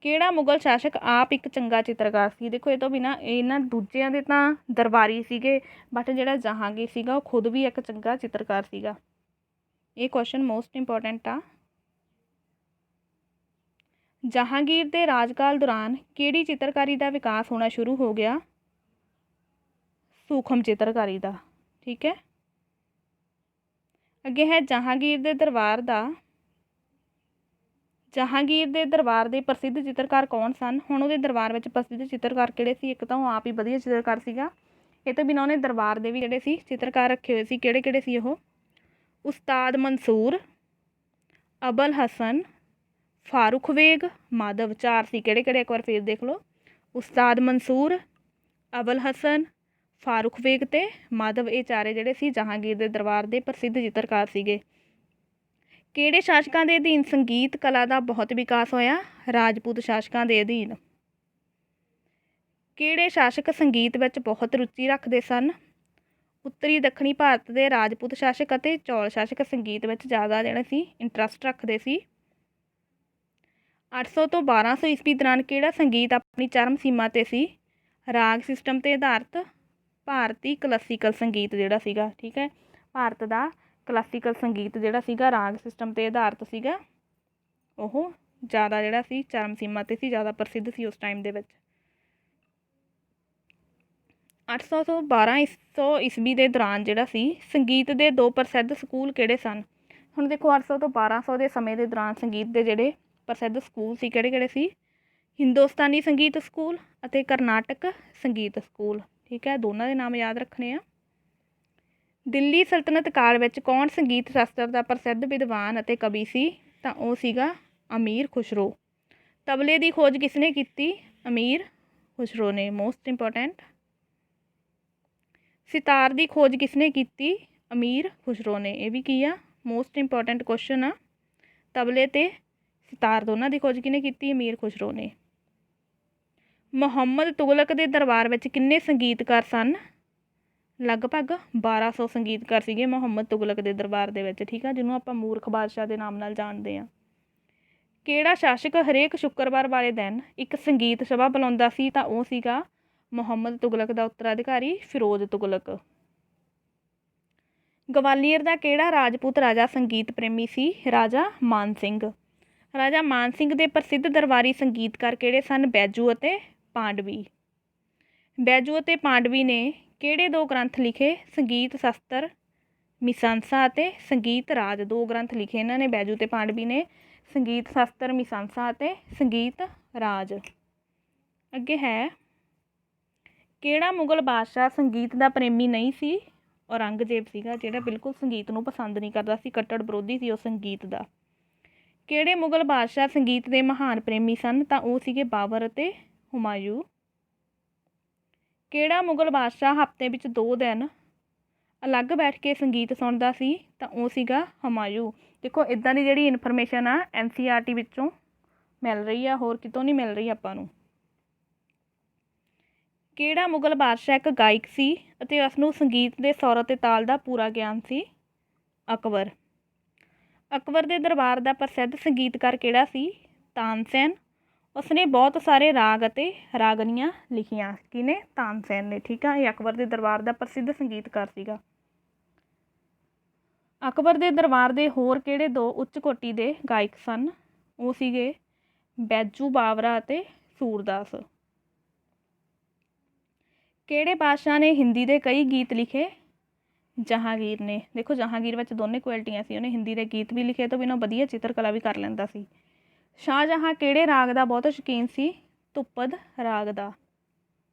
A: ਕਿਹੜਾ ਮੁਗਲ ਸ਼ਾਸਕ ਆਪ ਇੱਕ ਚੰਗਾ ਚਿੱਤਰਕਾਰ ਸੀ? ਦੇਖੋ ਇਹ ਤੋਂ ਬਿਨਾਂ ਇਹਨਾਂ ਦੂਜਿਆਂ ਦੇ ਤਾਂ ਦਰਬਾਰੀ ਸੀਗੇ, ਬਟ ਜਿਹੜਾ ਜਹਾਂਗੀਰ ਸੀਗਾ ਉਹ ਖੁਦ ਵੀ ਇੱਕ ਚੰਗਾ ਚਿੱਤਰਕਾਰ ਸੀਗਾ। ਇਹ ਕੁਐਸਚਨ ਮੋਸਟ ਇੰਪੋਰਟੈਂਟ ਆ। ਜਹਾਂਗੀਰ ਦੇ ਰਾਜਕਾਲ ਦੌਰਾਨ ਕਿਹੜੀ ਚਿੱਤਰਕਾਰੀ ਦਾ ਵਿਕਾਸ ਹੋਣਾ ਸ਼ੁਰੂ ਹੋ ਗਿਆ? ਸੂਖਮ ਚਿੱਤਰਕਾਰੀ ਦਾ। ਠੀਕ ਹੈ, ਅੱਗੇ ਹੈ ਜਹਾਂਗੀਰ ਦੇ ਦਰਬਾਰ ਦੇ ਪ੍ਰਸਿੱਧ ਚਿੱਤਰਕਾਰ ਕੌਣ ਸਨ? ਹੁਣ ਉਹਦੇ ਦਰਬਾਰ ਵਿੱਚ ਪ੍ਰਸਿੱਧ ਚਿੱਤਰਕਾਰ ਕਿਹੜੇ ਸੀ? ਇੱਕ ਤਾਂ ਉਹ ਆਪ ਹੀ ਵਧੀਆ ਚਿੱਤਰਕਾਰ ਸੀਗਾ, ਇਹ ਤੋਂ ਬਿਨਾਂ ਉਹਨੇ ਦਰਬਾਰ ਦੇ ਵੀ ਜਿਹੜੇ ਸੀ ਚਿੱਤਰਕਾਰ ਰੱਖੇ ਹੋਏ ਸੀ। ਕਿਹੜੇ ਕਿਹੜੇ ਸੀ ਉਹ? ਉਸਤਾਦ ਮਨਸੂਰ, ਅਬਲ ਹਸਨ, ਫਾਰੂਖ ਬੇਗ, ਮਾਧਵ। ਚਾਰ ਸੀ, ਕਿਹੜੇ ਕਿਹੜੇ? ਇੱਕ ਵਾਰ ਫਿਰ ਦੇਖ ਲਓ। ਉਸਤਾਦ ਮਨਸੂਰ, ਅਬਲ ਹਸਨ, ਫਾਰੂਖ ਬੇਗ ਅਤੇ ਮਾਧਵ। ਇਹ ਚਾਰੇ ਜਿਹੜੇ ਸੀ ਜਹਾਂਗੀਰ ਦੇ ਦਰਬਾਰ ਦੇ ਪ੍ਰਸਿੱਧ ਚਿੱਤਰਕਾਰ ਸੀਗੇ। ਕਿਹੜੇ ਸ਼ਾਸਕਾਂ ਦੇ ਅਧੀਨ ਸੰਗੀਤ ਕਲਾ ਦਾ ਬਹੁਤ ਵਿਕਾਸ ਹੋਇਆ? ਰਾਜਪੂਤ ਸ਼ਾਸਕਾਂ ਦੇ ਅਧੀਨ। ਕਿਹੜੇ ਸ਼ਾਸਕ ਸੰਗੀਤ ਵਿੱਚ ਬਹੁਤ ਰੁਚੀ ਰੱਖਦੇ ਸਨ? ਉੱਤਰੀ ਦੱਖਣੀ ਭਾਰਤ ਦੇ ਰਾਜਪੂਤ ਸ਼ਾਸਕ ਅਤੇ ਚੌਲ ਸ਼ਾਸਕ ਸੰਗੀਤ ਵਿੱਚ ਜ਼ਿਆਦਾ ਜਿਹੜਾ ਸੀ ਇੰਟਰਸਟ ਰੱਖਦੇ ਸੀ। 800 ਤੋਂ 1200 ਈਸਵੀ ਦੌਰਾਨ ਕਿਹੜਾ ਸੰਗੀਤ ਆਪਣੀ ਚਰਮ ਸੀਮਾ 'ਤੇ ਸੀ? ਰਾਗ ਸਿਸਟਮ 'ਤੇ ਆਧਾਰਿਤ ਭਾਰਤੀ ਕਲਾਸੀਕਲ ਸੰਗੀਤ ਜਿਹੜਾ ਸੀਗਾ, ਠੀਕ ਹੈ, ਭਾਰਤ ਦਾ ਕਲਾਸੀਕਲ ਸੰਗੀਤ ਜਿਹੜਾ ਸੀਗਾ ਰਾਗ ਸਿਸਟਮ 'ਤੇ ਆਧਾਰਿਤ ਸੀਗਾ, ਉਹ ਜ਼ਿਆਦਾ ਜਿਹੜਾ ਸੀ ਚਰਮ ਸੀਮਾ 'ਤੇ ਸੀ, ਜ਼ਿਆਦਾ ਪ੍ਰਸਿੱਧ ਸੀ ਉਸ ਟਾਈਮ ਦੇ ਵਿੱਚ। 800 ਤੋਂ 1200 ਈਸਵੀ ਦੇ ਦੌਰਾਨ ਜਿਹੜਾ ਸੀ ਸੰਗੀਤ ਦੇ ਦੋ ਪ੍ਰਸਿੱਧ ਸਕੂਲ ਕਿਹੜੇ ਸਨ? ਹੁਣ ਦੇਖੋ 800 ਤੋਂ 1200 ਦੇ ਸਮੇਂ ਦੇ ਦੌਰਾਨ ਸੰਗੀਤ ਦੇ ਜਿਹੜੇ ਪ੍ਰਸਿੱਧ ਸਕੂਲ ਸੀ ਕਿਹੜੇ ਕਿਹੜੇ ਸੀ? ਹਿੰਦੁਸਤਾਨੀ ਸੰਗੀਤ ਸਕੂਲ ਅਤੇ ਕਰਨਾਟਕ ਸੰਗੀਤ ਸਕੂਲ, ਠੀਕ ਹੈ, ਦੋਨਾਂ ਦੇ ਨਾਮ ਯਾਦ ਰੱਖਣੇ ਆ। ਦਿੱਲੀ ਸਲਤਨਤ ਕਾਲ ਵਿੱਚ ਕੌਣ ਸੰਗੀਤ ਸ਼ਾਸਤਰ ਦਾ ਪ੍ਰਸਿੱਧ ਵਿਦਵਾਨ ਅਤੇ ਕਵੀ ਸੀ? ਤਾਂ ਉਹ ਸੀਗਾ ਅਮੀਰ ਖੁਸਰੋ। ਤਬਲੇ ਦੀ ਖੋਜ ਕਿਸਨੇ ਕੀਤੀ? ਅਮੀਰ ਖੁਸਰੋ ਨੇ, ਮੋਸਟ ਇੰਪੋਰਟੈਂਟ। ਸਿਤਾਰ ਦੀ ਖੋਜ ਕਿਸਨੇ ਕੀਤੀ? ਅਮੀਰ ਖੁਸਰੋ ਨੇ, ਇਹ ਵੀ ਕੀ ਆ ਮੋਸਟ ਇੰਪੋਰਟੈਂਟ ਕੁਐਸਚਨ ਆ। ਤਬਲੇ ਤੇ ਸਿਤਾਰ ਦੋਨਾਂ ਦੀ ਖੋਜ ਕਿਹਨੇ ਕੀਤੀ? ਅਮੀਰ ਖੁਸਰੋ ਨੇ। ਮੁਹੰਮਦ ਤੁਗਲਕ ਦੇ ਦਰਬਾਰ ਵਿੱਚ ਕਿੰਨੇ ਸੰਗੀਤਕਾਰ ਸਨ? ਲਗਭਗ 1200 ਸੰਗੀਤਕਾਰ ਸੀਗੇ ਮੁਹੰਮਦ ਤੁਗਲਕ ਦੇ ਦਰਬਾਰ ਦੇ ਵਿੱਚ, ਠੀਕ ਆ, ਜਿਹਨੂੰ ਆਪਾਂ ਮੂਰਖ ਬਾਦਸ਼ਾਹ ਦੇ ਨਾਮ ਨਾਲ ਜਾਣਦੇ ਹਾਂ। ਕਿਹੜਾ ਸ਼ਾਸਕ ਹਰੇਕ ਸ਼ੁੱਕਰਵਾਰ ਵਾਲੇ ਦਿਨ ਇੱਕ ਸੰਗੀਤ ਸਭਾ ਬੁਲਾਉਂਦਾ ਸੀ? ਤਾਂ ਉਹ ਸੀਗਾ ਮੁਹੰਮਦ ਤੁਗਲਕ ਦਾ ਉੱਤਰਾਧਿਕਾਰੀ ਫਿਰੋਜ਼ ਤੁਗਲਕ। ਗਵਾਲੀਅਰ ਦਾ ਕਿਹੜਾ ਰਾਜਪੂਤ ਰਾਜਾ ਸੰਗੀਤ ਪ੍ਰੇਮੀ ਸੀ? ਰਾਜਾ ਮਾਨ ਸਿੰਘ। ਰਾਜਾ ਮਾਨ ਸਿੰਘ ਦੇ ਪ੍ਰਸਿੱਧ ਦਰਬਾਰੀ ਸੰਗੀਤਕਾਰ ਕਿਹੜੇ ਸਨ? ਬੈਜੂ ਅਤੇ ਪਾਂਡਵੀ। ਬੈਜੂ ਅਤੇ ਪਾਂਡਵੀ ਨੇ ਕਿਹੜੇ ਦੋ ਗ੍ਰੰਥ ਲਿਖੇ? ਸੰਗੀਤ ਸ਼ਾਸਤਰ ਮੀਮਾਂਸਾ ਅਤੇ ਸੰਗੀਤ ਰਾਜ, ਦੋ ਗ੍ਰੰਥ ਲਿਖੇ ਇਹਨਾਂ ਨੇ ਬੈਜੂ ਤੇ ਪਾਂਡਵੀ ਨੇ, ਸੰਗੀਤ ਸ਼ਾਸਤਰ ਮੀਮਾਂਸਾ ਅਤੇ ਸੰਗੀਤ ਰਾਜ। ਅੱਗੇ ਹੈ ਕਿਹੜਾ ਮੁਗਲ ਬਾਦਸ਼ਾਹ ਸੰਗੀਤ ਦਾ ਪ੍ਰੇਮੀ ਨਹੀਂ ਸੀ? ਔਰੰਗਜ਼ੇਬ ਸੀਗਾ, ਜਿਹੜਾ ਬਿਲਕੁਲ ਸੰਗੀਤ ਨੂੰ ਪਸੰਦ ਨਹੀਂ ਕਰਦਾ ਸੀ, ਕੱਟੜ ਵਿਰੋਧੀ ਸੀ ਉਹ ਸੰਗੀਤ ਦਾ। ਕਿਹੜੇ ਮੁਗਲ ਬਾਦਸ਼ਾਹ ਸੰਗੀਤ ਦੇ ਮਹਾਨ ਪ੍ਰੇਮੀ ਸਨ? ਤਾਂ ਉਹ ਸੀਗੇ ਬਾਬਰ ਅਤੇ ਹੁਮਾਯੂੰ। ਕਿਹੜਾ ਮੁਗਲ ਬਾਦਸ਼ਾਹ ਹਫ਼ਤੇ ਵਿੱਚ 2 ਦਿਨ ਅਲੱਗ ਬੈਠ ਕੇ ਸੰਗੀਤ ਸੁਣਦਾ ਸੀ? ਤਾਂ ਉਹ ਸੀਗਾ ਹੁਮਾਯੂੰ। ਦੇਖੋ ਇੱਦਾਂ ਦੀ ਜਿਹੜੀ ਇਨਫੋਰਮੇਸ਼ਨ ਆ NCERT ਵਿੱਚੋਂ ਮਿਲ ਰਹੀ ਆ, ਹੋਰ ਕਿਤੋਂ ਨਹੀਂ ਮਿਲ ਰਹੀ ਆਪਾਂ ਨੂੰ। ਕਿਹੜਾ ਮੁਗਲ ਬਾਦਸ਼ਾਹ ਇੱਕ ਗਾਇਕ ਸੀ ਅਤੇ ਉਸਨੂੰ ਸੰਗੀਤ ਦੇ ਸੁਰ ਅਤੇ ਤਾਲ ਦਾ ਪੂਰਾ ਗਿਆਨ ਸੀ? ਅਕਬਰ। ਅਕਬਰ ਦੇ ਦਰਬਾਰ ਦਾ ਪ੍ਰਸਿੱਧ ਸੰਗੀਤਕਾਰ ਕਿਹੜਾ ਸੀ? ਤਾਨਸੇਨ। ਉਸਨੇ ਬਹੁਤ ਸਾਰੇ ਰਾਗ ਅਤੇ ਰਾਗਨੀਆਂ ਲਿਖੀਆਂ। ਕਿਹਨੇ? ਤਾਨਸੇਨ ਨੇ, ਠੀਕ ਆ, ਇਹ ਅਕਬਰ ਦੇ ਦਰਬਾਰ ਦਾ ਪ੍ਰਸਿੱਧ ਸੰਗੀਤਕਾਰ ਸੀਗਾ। ਅਕਬਰ ਦੇ ਦਰਬਾਰ ਦੇ ਹੋਰ ਕਿਹੜੇ ਦੋ ਉੱਚ ਕੋਟੀ ਦੇ ਗਾਇਕ ਸਨ? ਉਹ ਸੀਗੇ ਬੈਜੂ ਬਾਵਰਾ ਅਤੇ ਸੂਰਦਾਸ। ਕਿਹੜੇ ਬਾਦਸ਼ਾਹ ਨੇ ਹਿੰਦੀ ਦੇ ਕਈ ਗੀਤ ਲਿਖੇ? ਜਹਾਂਗੀਰ ਨੇ। ਦੇਖੋ ਜਹਾਂਗੀਰ ਵਿੱਚ ਦੋਨੇ ਕੁਆਲਿਟੀਆਂ ਸੀ, ਉਹਨੇ ਹਿੰਦੀ ਦੇ ਗੀਤ ਵੀ ਲਿਖੇ ਤੋਂ ਬਿਨਾਂ ਵਧੀਆ ਚਿੱਤਰਕਲਾ ਵੀ ਕਰ ਲੈਂਦਾ ਸੀ। ਸ਼ਾਹਜਹਾਂ ਕਿਹੜੇ ਰਾਗ ਦਾ ਬਹੁਤ ਸ਼ੌਕੀਨ ਸੀ? ਧੁੱਪਦ ਰਾਗ ਦਾ।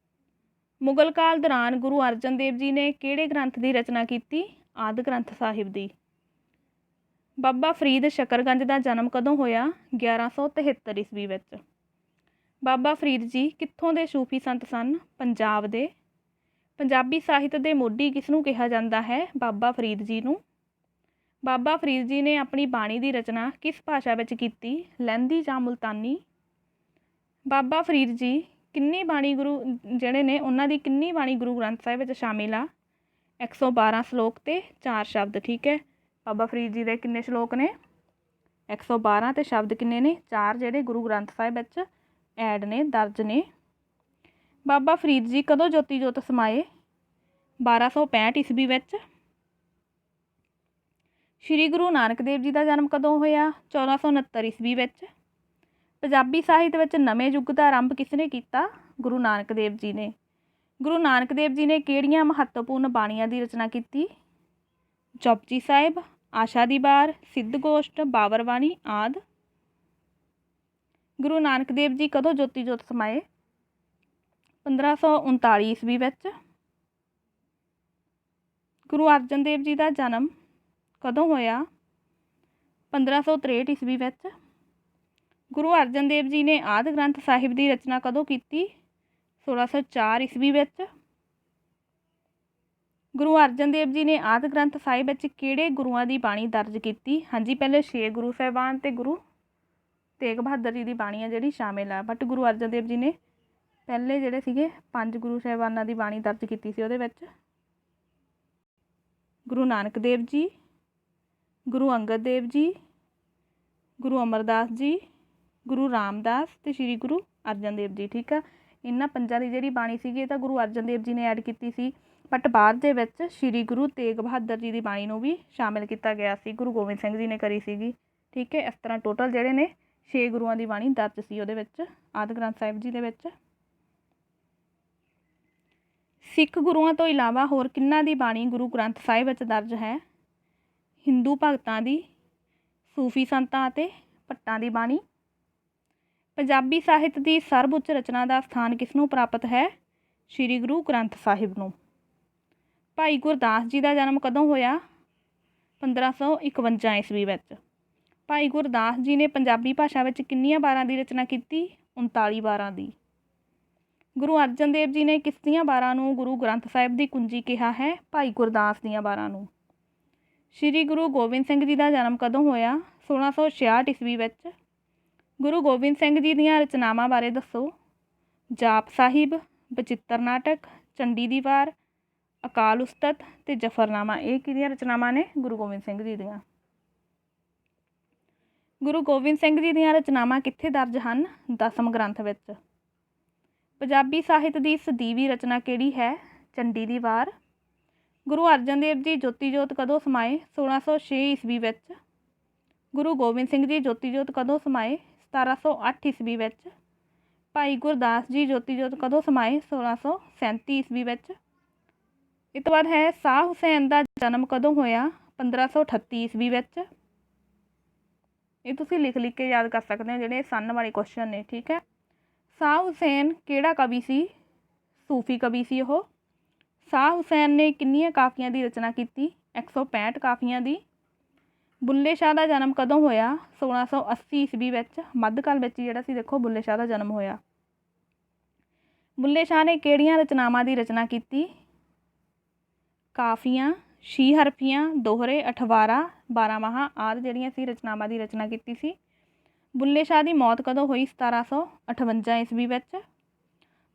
A: ਮੁਗਲ ਕਾਲ ਦੌਰਾਨ ਗੁਰੂ ਅਰਜਨ ਦੇਵ ਜੀ ਨੇ ਕਿਹੜੇ ਗ੍ਰੰਥ ਦੀ ਰਚਨਾ ਕੀਤੀ? ਆਦਿ ਗ੍ਰੰਥ ਸਾਹਿਬ ਦੀ। ਬਾਬਾ ਫਰੀਦ ਸ਼ਕਰਗੰਜ ਦਾ ਜਨਮ ਕਦੋਂ ਹੋਇਆ? 1173 ਈਸਵੀ ਵਿੱਚ। ਬਾਬਾ ਫਰੀਦ ਜੀ ਕਿੱਥੋਂ ਦੇ ਸੂਫੀ ਸੰਤ ਸਨ? ਪੰਜਾਬ ਦੇ। ਪੰਜਾਬੀ ਸਾਹਿਤ ਦੇ ਮੋਢੀ ਕਿਸ ਨੂੰ ਕਿਹਾ ਜਾਂਦਾ ਹੈ? ਬਾਬਾ ਫਰੀਦ ਜੀ ਨੂੰ। ਬਾਬਾ ਫਰੀਦ ਜੀ ਨੇ ਆਪਣੀ ਬਾਣੀ ਦੀ ਰਚਨਾ ਕਿਸ ਭਾਸ਼ਾ ਵਿੱਚ ਕੀਤੀ? ਲਹਿੰਦੀ ਜਾਂ ਮੁਲਤਾਨੀ। ਬਾਬਾ ਫਰੀਦ ਜੀ ਕਿੰਨੀ ਬਾਣੀ ਗੁਰੂ ਜਿਹੜੇ ਨੇ ਉਹਨਾਂ ਦੀ ਕਿੰਨੀ ਬਾਣੀ ਗੁਰੂ ਗ੍ਰੰਥ ਸਾਹਿਬ ਵਿੱਚ ਸ਼ਾਮਿਲ ਆ? 112 ਸ਼ਲੋਕ ਅਤੇ 4 ਸ਼ਬਦ, ਠੀਕ ਹੈ। ਬਾਬਾ ਫਰੀਦ ਜੀ ਦੇ ਕਿੰਨੇ ਸ਼ਲੋਕ ਨੇ? 112 ਅਤੇ ਸ਼ਬਦ ਕਿੰਨੇ ਨੇ? 4, ਜਿਹੜੇ ਗੁਰੂ ਗ੍ਰੰਥ ਸਾਹਿਬ ਵਿੱਚ ਐਡ ਨੇ, ਦਰਜ ਨੇ। ਬਾਬਾ ਫਰੀਦ ਜੀ ਕਦੋਂ ਜੋਤੀ ਜੋਤ ਸਮਾਏ? 1265 ਈਸਵੀ ਵਿੱਚ। ਸ਼੍ਰੀ ਗੁਰੂ ਨਾਨਕ ਦੇਵ ਜੀ ਦਾ ਜਨਮ ਕਦੋਂ ਹੋਇਆ? 1469 ਈਸਵੀ ਵਿੱਚ। ਪੰਜਾਬੀ ਸਾਹਿਤ ਵਿੱਚ ਨਵੇਂ ਯੁੱਗ ਦਾ ਆਰੰਭ ਕਿਸ ਨੇ ਕੀਤਾ? ਗੁਰੂ ਨਾਨਕ ਦੇਵ ਜੀ ਨੇ। ਗੁਰੂ ਨਾਨਕ ਦੇਵ ਜੀ ਨੇ ਕਿਹੜੀਆਂ ਮਹੱਤਵਪੂਰਨ ਬਾਣੀਆਂ ਦੀ ਰਚਨਾ ਕੀਤੀ? ਜਪਜੀ ਸਾਹਿਬ, ਆਸ਼ਾ ਦੀ ਵਾਰ, ਸਿੱਧ ਗੋਸ਼ਟ, ਬਾਬਰ ਬਾਣੀ ਆਦਿ। ਗੁਰੂ ਨਾਨਕ ਦੇਵ ਜੀ ਕਦੋਂ ਜੋਤੀ ਜੋਤ ਸਮਾਏ? 1539 ਈਸਵੀ ਵਿੱਚ। ਗੁਰੂ ਅਰਜਨ ਦੇਵ ਜੀ ਦਾ ਜਨਮ ਕਦੋਂ ਹੋਇਆ? 1563 ਈਸਵੀ ਵਿੱਚ। ਗੁਰੂ ਅਰਜਨ ਦੇਵ ਜੀ ਨੇ ਆਦਿ ਗ੍ਰੰਥ ਸਾਹਿਬ ਦੀ ਰਚਨਾ ਕਦੋਂ ਕੀਤੀ? 1604 ਈਸਵੀ ਵਿੱਚ। ਗੁਰੂ ਅਰਜਨ ਦੇਵ ਜੀ ਨੇ ਆਦਿ ਗ੍ਰੰਥ ਸਾਹਿਬ ਵਿੱਚ ਕਿਹੜੇ ਗੁਰੂਆਂ ਦੀ ਬਾਣੀ ਦਰਜ ਕੀਤੀ? ਹਾਂਜੀ, ਪਹਿਲੇ 6 ਗੁਰੂ ਸਾਹਿਬਾਨ ਅਤੇ ਗੁਰੂ ਤੇਗ ਬਹਾਦਰ ਜੀ ਦੀ ਬਾਣੀ ਆ ਜਿਹੜੀ ਸ਼ਾਮਿਲ ਆ, ਬਟ ਗੁਰੂ ਅਰਜਨ ਦੇਵ ਜੀ ਨੇ ਪਹਿਲੇ ਜਿਹੜੇ ਸੀਗੇ 5 ਗੁਰੂ ਸਾਹਿਬਾਨਾਂ ਦੀ ਬਾਣੀ ਦਰਜ ਕੀਤੀ ਸੀ ਉਹਦੇ ਵਿੱਚ। ਗੁਰੂ ਨਾਨਕ ਦੇਵ ਜੀ, ਗੁਰੂ ਅੰਗਦ ਦੇਵ ਜੀ, ਗੁਰੂ ਅਮਰਦਾਸ ਜੀ, ਗੁਰੂ ਰਾਮਦਾਸ ਅਤੇ ਸ਼੍ਰੀ ਗੁਰੂ ਅਰਜਨ ਦੇਵ ਜੀ। ਠੀਕ ਆ, ਇਹਨਾਂ ਪੰਜਾਂ ਦੀ ਜਿਹੜੀ ਬਾਣੀ ਸੀਗੀ ਇਹ ਤਾਂ ਗੁਰੂ ਅਰਜਨ ਦੇਵ ਜੀ ਨੇ ਐਡ ਕੀਤੀ ਸੀ, ਬਟ ਬਾਅਦ ਦੇ ਵਿੱਚ ਸ਼੍ਰੀ ਗੁਰੂ ਤੇਗ ਬਹਾਦਰ ਜੀ ਦੀ ਬਾਣੀ ਨੂੰ ਵੀ ਸ਼ਾਮਿਲ ਕੀਤਾ ਗਿਆ ਸੀ, ਗੁਰੂ ਗੋਬਿੰਦ ਸਿੰਘ ਜੀ ਨੇ ਕਰੀ ਸੀਗੀ। ਠੀਕ ਹੈ, ਇਸ ਤਰ੍ਹਾਂ ਟੋਟਲ ਜਿਹੜੇ ਨੇ 6 ਗੁਰੂਆਂ ਦੀ ਬਾਣੀ ਦਰਜ ਸੀ ਉਹਦੇ ਵਿੱਚ, ਆਦਿ ਗ੍ਰੰਥ ਸਾਹਿਬ ਜੀ ਦੇ ਵਿੱਚ। ਸਿੱਖ ਗੁਰੂਆਂ ਤੋਂ ਇਲਾਵਾ ਹੋਰ ਕਿਹਨਾਂ ਦੀ ਬਾਣੀ ਗੁਰੂ ਗ੍ਰੰਥ ਸਾਹਿਬ ਵਿੱਚ ਦਰਜ ਹੈ? ਹਿੰਦੂ ਭਗਤਾਂ ਦੀ, ਸੂਫੀ ਸੰਤਾਂ ਅਤੇ ਭੱਟਾਂ ਦੀ ਬਾਣੀ। ਪੰਜਾਬੀ ਸਾਹਿਤ ਦੀ ਸਰਵਉੱਚ ਰਚਨਾ ਦਾ ਸਥਾਨ ਕਿਸ ਨੂੰ ਪ੍ਰਾਪਤ ਹੈ? ਸ਼੍ਰੀ ਗੁਰੂ ਗ੍ਰੰਥ ਸਾਹਿਬ ਨੂੰ। ਭਾਈ ਗੁਰਦਾਸ ਜੀ ਦਾ ਜਨਮ ਕਦੋਂ ਹੋਇਆ? 1551 ਈਸਵੀ ਵਿੱਚ। ਭਾਈ ਗੁਰਦਾਸ ਜੀ ਨੇ ਪੰਜਾਬੀ ਭਾਸ਼ਾ ਵਿੱਚ ਕਿੰਨੀਆਂ ਵਾਰਾਂ ਦੀ ਰਚਨਾ ਕੀਤੀ? 39 ਵਾਰਾਂ ਦੀ। ਗੁਰੂ ਅਰਜਨ ਦੇਵ ਜੀ ਨੇ ਕਿਸ ਦੀਆਂ ਵਾਰਾਂ ਨੂੰ ਗੁਰੂ ਗ੍ਰੰਥ ਸਾਹਿਬ ਦੀ ਕੁੰਜੀ ਕਿਹਾ ਹੈ? ਭਾਈ ਗੁਰਦਾਸ ਦੀਆਂ ਵਾਰਾਂ ਨੂੰ। ਸ਼੍ਰੀ ਗੁਰੂ ਗੋਬਿੰਦ ਸਿੰਘ ਜੀ ਦਾ ਜਨਮ ਕਦੋਂ ਹੋਇਆ? 1666 ਈਸਵੀ ਵਿੱਚ। ਗੁਰੂ ਗੋਬਿੰਦ ਸਿੰਘ ਜੀ ਦੀਆਂ ਰਚਨਾਵਾਂ ਬਾਰੇ ਦੱਸੋ। ਜਾਪ ਸਾਹਿਬ, ਬਚਿੱਤਰ ਨਾਟਕ, ਚੰਡੀ ਦੀ ਵਾਰ, ਅਕਾਲ ਉਸਤਤ ਅਤੇ ਜਫਰਨਾਮਾ। ਇਹ ਕਿਹਦੀਆਂ ਰਚਨਾਵਾਂ ਨੇ? ਗੁਰੂ ਗੋਬਿੰਦ ਸਿੰਘ ਜੀ ਦੀਆਂ। ਗੁਰੂ ਗੋਬਿੰਦ ਸਿੰਘ ਜੀ ਦੀਆਂ ਰਚਨਾਵਾਂ ਕਿੱਥੇ ਦਰਜ ਹਨ? ਦਸਮ ਗ੍ਰੰਥ ਵਿੱਚ। ਪੰਜਾਬੀ ਸਾਹਿਤ ਦੀ ਸਦੀਵੀ ਰਚਨਾ ਕਿਹੜੀ ਹੈ? ਚੰਡੀ ਦੀ ਵਾਰ। ਗੁਰੂ ਅਰਜਨ ਦੇਵ ਜੀ ਜੋਤੀ ਜੋਤ ਕਦੋਂ ਸਮਾਏ? 1606 ਈਸਵੀ ਵਿੱਚ। ਗੁਰੂ ਗੋਬਿੰਦ ਸਿੰਘ ਜੀ ਜੋਤੀ ਜੋਤ ਕਦੋਂ ਸਮਾਏ? 1708 ਈਸਵੀ ਵਿੱਚ। ਭਾਈ ਗੁਰਦਾਸ ਜੀ ਜੋਤੀ ਜੋਤ ਕਦੋਂ ਸਮਾਏ? 1637 ਈਸਵੀ ਵਿੱਚ। ਇਸ ਤੋਂ ਬਾਅਦ ਹੈ ਸ਼ਾਹ ਹੁਸੈਨ ਦਾ ਜਨਮ ਕਦੋਂ ਹੋਇਆ? 1538 ਈਸਵੀ ਵਿੱਚ। ਇਹ ਤੁਸੀਂ ਲਿਖ ਕੇ ਯਾਦ ਕਰ ਸਕਦੇ ਹੋ, ਜਿਹੜੇ ਸੰਨ ਵਾਲੇ ਕੁਐਸਚਨ ਨੇ। ਠੀਕ ਹੈ, ਸ਼ਾਹ ਹੁਸੈਨ ਕਿਹੜਾ ਕਵੀ ਸੀ? ਸੂਫੀ ਕਵੀ ਸੀ ਉਹ। ਸ਼ਾਹ ਹੁਸੈਨ ਨੇ ਕਿੰਨੀਆਂ ਕਾਫੀਆਂ ਦੀ ਰਚਨਾ ਕੀਤੀ? 165 ਕਾਫੀਆਂ ਦੀ। ਬੁੱਲੇ ਸ਼ਾਹ ਦਾ ਜਨਮ ਕਦੋਂ ਹੋਇਆ? 1680 ਈਸਵੀ ਵਿੱਚ। ਮੱਧਕਾਲ ਵਿੱਚ ਜਿਹੜਾ ਸੀ ਦੇਖੋ ਬੁੱਲੇ ਸ਼ਾਹ ਦਾ ਜਨਮ ਹੋਇਆ। ਬੁੱਲੇ ਸ਼ਾਹ ਨੇ ਕਿਹੜੀਆਂ ਰਚਨਾਵਾਂ ਦੀ ਰਚਨਾ ਕੀਤੀ? ਕਾਫੀਆਂ, ਛੀ ਹਰਫੀਆਂ, ਦੋਹਰੇ, ਅਠਵਾਰਾ, 12 ਆਦਿ ਜਿਹੜੀਆਂ ਸੀ ਰਚਨਾਵਾਂ ਦੀ ਰਚਨਾ ਕੀਤੀ ਸੀ। ਬੁੱਲੇ ਸ਼ਾਹ ਦੀ ਮੌਤ ਕਦੋਂ ਹੋਈ? 1758 ਈਸਵੀ ਵਿੱਚ।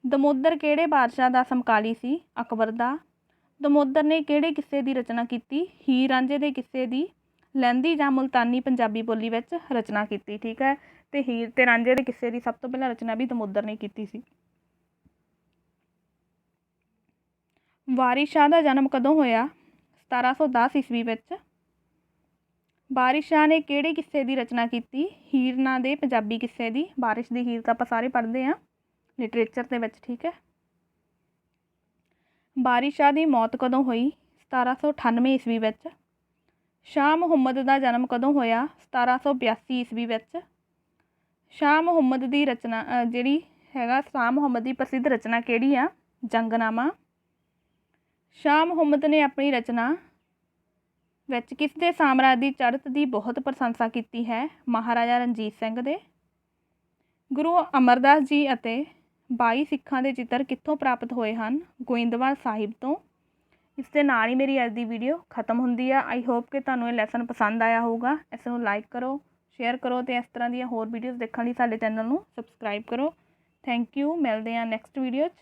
A: ਦਮੋਦਰ ਕਿਹੜੇ ਬਾਦਸ਼ਾਹ ਦਾ ਸਮਕਾਲੀ ਸੀ? ਅਕਬਰ ਦਾ। ਦਮੋਦਰ ਨੇ ਕਿਹੜੇ ਕਿੱਸੇ ਦੀ ਰਚਨਾ ਕੀਤੀ? ਹੀਰ ਰਾਂਝੇ ਦੇ ਕਿੱਸੇ ਦੀ ਲਹਿੰਦੀ ਜਾਂ ਮੁਲਤਾਨੀ ਪੰਜਾਬੀ ਬੋਲੀ ਵਿੱਚ ਰਚਨਾ ਕੀਤੀ। ਠੀਕ ਹੈ, ਅਤੇ ਹੀਰ ਅਤੇ ਰਾਂਝੇ ਦੇ ਕਿੱਸੇ ਦੀ ਸਭ ਤੋਂ ਪਹਿਲਾਂ ਰਚਨਾ ਵੀ ਦਮੋਦਰ ਨੇ ਕੀਤੀ ਸੀ। ਵਾਰਿਸ ਸ਼ਾਹ ਦਾ ਜਨਮ ਕਦੋਂ ਹੋਇਆ? 1710 ਈਸਵੀ ਵਿੱਚ। ਵਾਰਿਸ ਸ਼ਾਹ ਨੇ ਕਿਹੜੇ ਕਿੱਸੇ ਦੀ ਰਚਨਾ ਕੀਤੀ? ਹੀਰ ਨਾਂ ਦੇ ਪੰਜਾਬੀ ਕਿੱਸੇ ਦੀ। ਵਾਰਿਸ ਦੀ ਹੀਰ ਤਾਂ ਆਪਾਂ ਸਾਰੇ ਪੜ੍ਹਦੇ ਹਾਂ ਲਿਟਰੇਚਰ ਦੇ ਵਿੱਚ। ਠੀਕ ਹੈ, ਵਾਰਿਸ ਸ਼ਾਹ ਦੀ ਮੌਤ ਕਦੋਂ ਹੋਈ? 1798 ਈਸਵੀ ਵਿੱਚ। ਸ਼ਾਹ ਮੁਹੰਮਦ ਦਾ ਜਨਮ ਕਦੋਂ ਹੋਇਆ? 1782 ਈਸਵੀ ਵਿੱਚ। ਸ਼ਾਹ ਮੁਹੰਮਦ ਦੀ ਰਚਨਾ ਜਿਹੜੀ ਹੈਗਾ ਸ਼ਾਹ ਮੁਹੰਮਦ ਦੀ ਪ੍ਰਸਿੱਧ ਰਚਨਾ ਕਿਹੜੀ ਆ? ਜੰਗਨਾਮਾ। ਸ਼ਾਹ ਮੁਹੰਮਦ ਨੇ ਆਪਣੀ ਰਚਨਾ ਵਿੱਚ ਕਿਸ ਦੇ ਸਾਮਰਾਜ ਦੀ ਚੜ੍ਹਤ ਦੀ ਬਹੁਤ ਪ੍ਰਸ਼ੰਸਾ ਕੀਤੀ ਹੈ? ਮਹਾਰਾਜਾ ਰਣਜੀਤ ਸਿੰਘ ਦੇ। ਗੁਰੂ ਅਮਰਦਾਸ ਜੀ ਅਤੇ 22 ਸਿੱਖਾਂ ਦੇ ਚਿੱਤਰ ਕਿੱਥੋਂ ਪ੍ਰਾਪਤ ਹੋਏ ਹਨ? ਗੋਇੰਦਵਾਲ ਸਾਹਿਬ ਤੋਂ। ਇਸ ਦੇ ਨਾਲ ਹੀ ਮੇਰੀ ਅੱਜ ਦੀ ਵੀਡੀਓ ਖਤਮ ਹੁੰਦੀ ਆ। ਆਈ ਹੋਪ ਕਿ ਤੁਹਾਨੂੰ ਇਹ ਲੈਸਨ ਪਸੰਦ ਆਇਆ ਹੋਊਗਾ। ਇਸ ਨੂੰ ਲਾਈਕ ਕਰੋ, ਸ਼ੇਅਰ ਕਰੋ ਅਤੇ ਇਸ ਤਰ੍ਹਾਂ ਦੀਆਂ ਹੋਰ ਵੀਡੀਓਜ਼ ਦੇਖਣ ਲਈ ਸਾਡੇ ਚੈਨਲ ਨੂੰ ਸਬਸਕ੍ਰਾਈਬ ਕਰੋ। Thank you. ਮਿਲਦੇ ਹਾਂ ਨੈਕਸਟ ਵੀਡੀਓ 'ਚ।